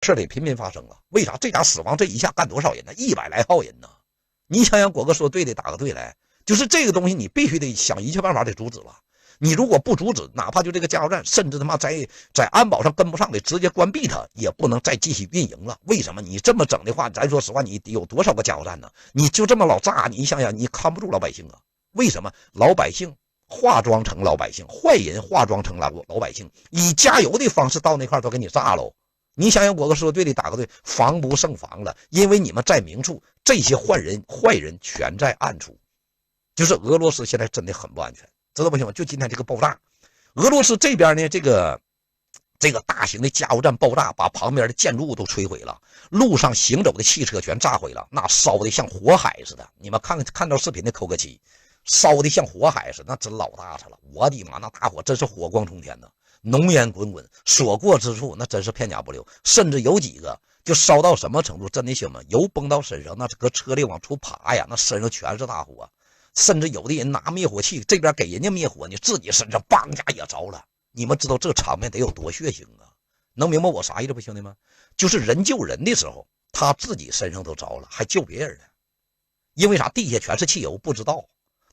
事得频频发生啊。为啥？这家死亡这一下干多少人呢？100来号人呢。你想想，果哥说对的，打个对来，就是这个东西你必须得想一切办法得阻止了。你如果不阻止，哪怕就这个加油站，甚至他妈在安保上跟不上的，直接关闭它，也不能再继续运营了。为什么？你这么整的话，咱说实话，你有多少个加油站呢？你就这么老炸，你想想，你看不住老百姓啊？为什么？老百姓化妆成老百姓，坏人化妆成老百姓，以加油的方式到那块都给你炸喽。你想想，我哥说对的，打个对，防不胜防了，因为你们在明处，这些坏人全在暗处。就是俄罗斯现在真的很不安全，知道不行吗？就今天这个爆炸，俄罗斯这边呢，这个大型的加油站爆炸，把旁边的建筑物都摧毁了，路上行走的汽车全炸毁了，那烧的像火海似的。你们看到视频的扣个7，烧的像火海似的，那真老大车了。我的妈，那大火真是火光冲天呐，浓烟滚滚，所过之处那真是片甲不留，甚至有几个就烧到什么程度，真的兄们油崩到身上，那搁车里往出爬呀，那身上全是大火。甚至有的人拿灭火器，这边给人家灭火，你自己身上梆家也着了。你们知道这场面得有多血腥啊？能明白我啥意思不，兄弟们？就是人救人的时候，他自己身上都着了，还救别人呢。因为啥？地下全是汽油，不知道。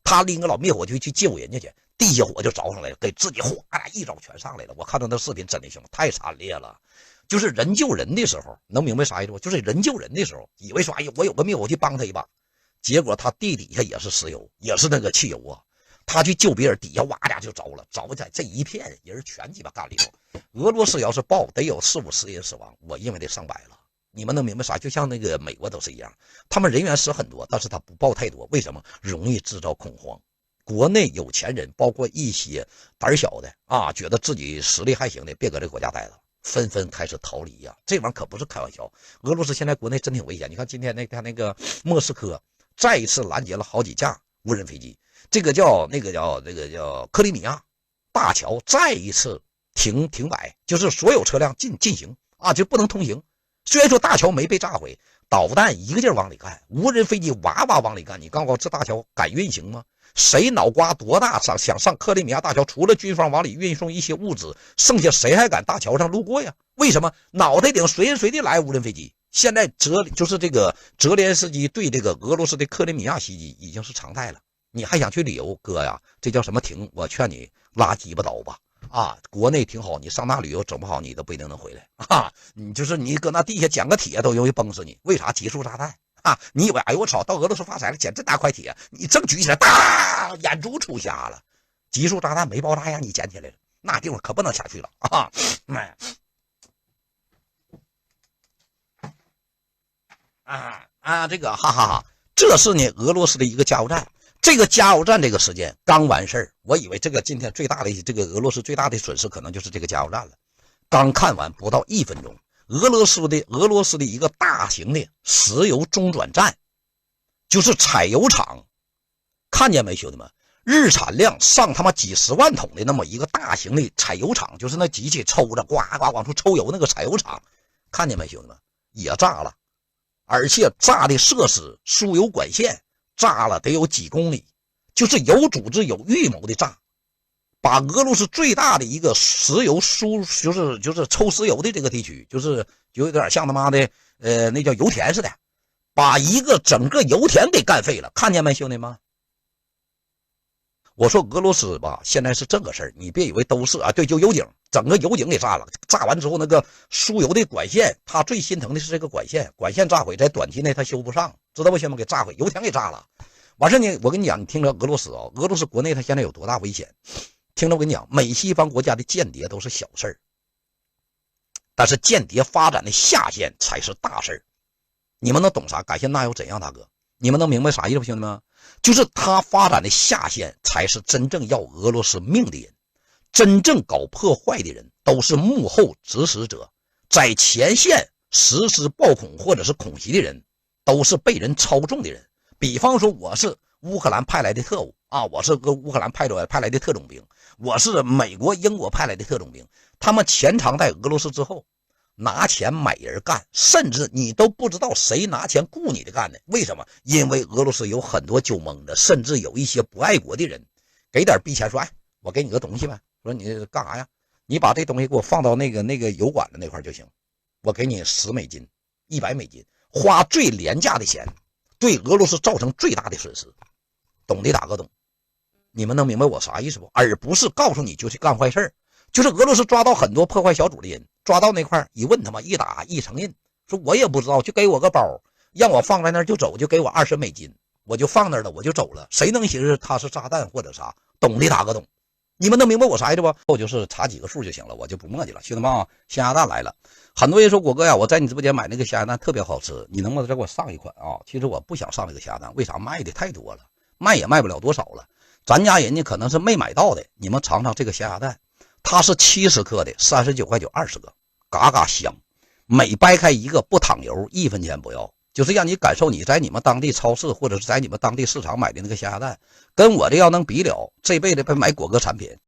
他拎个老灭火器去救人家去，地下火就着上来了，给自己哗一着全上来了。我看到那视频真的兄弟太惨烈了。就是人救人的时候，能明白啥意思不？就是人救人的时候，以为说哎呀，我有个灭火器帮他一把。结果他地底下也是石油，也是那个汽油啊，他去救别人，底下哇家就着了，着在这一片人全鸡巴干里头。俄罗斯要是爆，得有40-50人死亡，我认为得上百了。你们能明白啥？就像那个美国都是一样，他们人员死很多，但是他不爆太多，为什么？容易制造恐慌。国内有钱人，包括一些胆小的啊，觉得自己实力还行的，别搁这国家待了，纷纷开始逃离呀。这玩意儿可不是开玩笑。俄罗斯现在国内真挺危险，你看今天他那个莫斯科。再一次拦截了好几架无人飞机，这个叫克里米亚大桥再一次停摆，就是所有车辆进行啊，就不能通行。虽然说大桥没被炸毁，导弹一个劲儿往里干，无人飞机哇哇往里干，你告诉我这大桥敢运行吗？谁脑瓜多大想上克里米亚大桥？除了军方往里运送一些物资，剩下谁还敢大桥上路过呀？为什么？脑袋顶随时随地来无人飞机。现在就是这个泽连斯基对这个俄罗斯的克里米亚袭击已经是常态了。你还想去旅游，哥呀，这叫什么停？我劝你拉鸡巴倒吧！啊，国内挺好，你上那旅游整不好，你都不一定能回来啊！你就是你搁那地下捡个铁都容易崩死你，为啥？集束炸弹啊！你以为哎呦我操，到俄罗斯发财了，捡这大块铁，你正举起来，哒，眼珠出瞎了。集束炸弹没爆炸呀，你捡起来了，那地方可不能下去了啊！这个哈哈哈，这是呢俄罗斯的一个加油站。这个加油站这个时间刚完事儿，我以为这个今天最大的这个俄罗斯最大的损失可能就是这个加油站了。刚看完不到1分钟，俄罗斯的一个大型的石油中转站，就是采油厂，看见没兄弟们？日产量上他妈几十万桶的那么一个大型的采油厂，就是那机器抽着呱呱往出抽油那个采油厂，看见没兄弟们？也炸了。而且炸的设施输油管线炸了得有几公里，就是有组织有预谋的炸，把俄罗斯最大的一个石油就是抽石油的这个地区，就有点像他妈的那叫油田似的，把整个油田给干废了，看见没兄弟们？我说俄罗斯吧，现在是这个事儿，你别以为都是啊，对，就油井，整个油井给炸了，炸完之后那个输油的管线，他最心疼的是这个管线炸毁，在短期内他修不上，知道不？先把给炸毁，油田给炸了。完事呢，我跟你讲，你听着俄罗斯啊，俄罗斯国内他现在有多大危险？听着我跟你讲，美西方国家的间谍都是小事儿，但是间谍发展的下限才是大事儿。你们能懂啥？感谢那又怎样，大哥？你们能明白啥意思不，兄弟们？就是他发展的下限才是真正要俄罗斯命的人，真正搞破坏的人都是幕后指使者，在前线实施暴恐或者是恐袭的人都是被人操纵的人。比方说我是乌克兰派来的特务啊，我是个乌克兰派来的特种兵，我是美国英国派来的特种兵，他们潜藏在俄罗斯之后拿钱买人干，甚至你都不知道谁拿钱雇你的干的。为什么？因为俄罗斯有很多酒蒙的，甚至有一些不爱国的人给点币钱说，哎，我给你个东西呗，说你干啥呀？你把这东西给我放到那个油管的那块就行我给你10美金、100美金，花最廉价的钱，对俄罗斯造成最大的损失，懂的打个懂。你们能明白我啥意思不？而不是告诉你就去干坏事。就是俄罗斯抓到很多破坏小组的人，抓到那块一问他妈一打一承认，说我也不知道，就给我个包，让我放在那儿就走，就给我20美金，我就放那儿了，我就走了。谁能寻思他是炸弹或者啥？懂的打个懂。你们能明白我啥意思不？我就是查几个数就行了，我就不墨迹了。兄弟们啊，咸鸭蛋来了。很多人说果哥呀，我在你直播间买那个咸鸭蛋特别好吃，你能不能再给我上一款啊？其实我不想上这个咸鸭蛋，为啥？卖的太多了，卖也卖不了多少了。咱家人家可能是没买到的，你们尝尝这个咸鸭蛋，它是70克的，39块9 20个，嘎嘎香。每掰开一个不淌油，1分钱不要，就是让你感受你在你们当地超市或者是在你们当地市场买的那个咸鸭蛋，跟我这要能比了，这辈子别买果哥产品。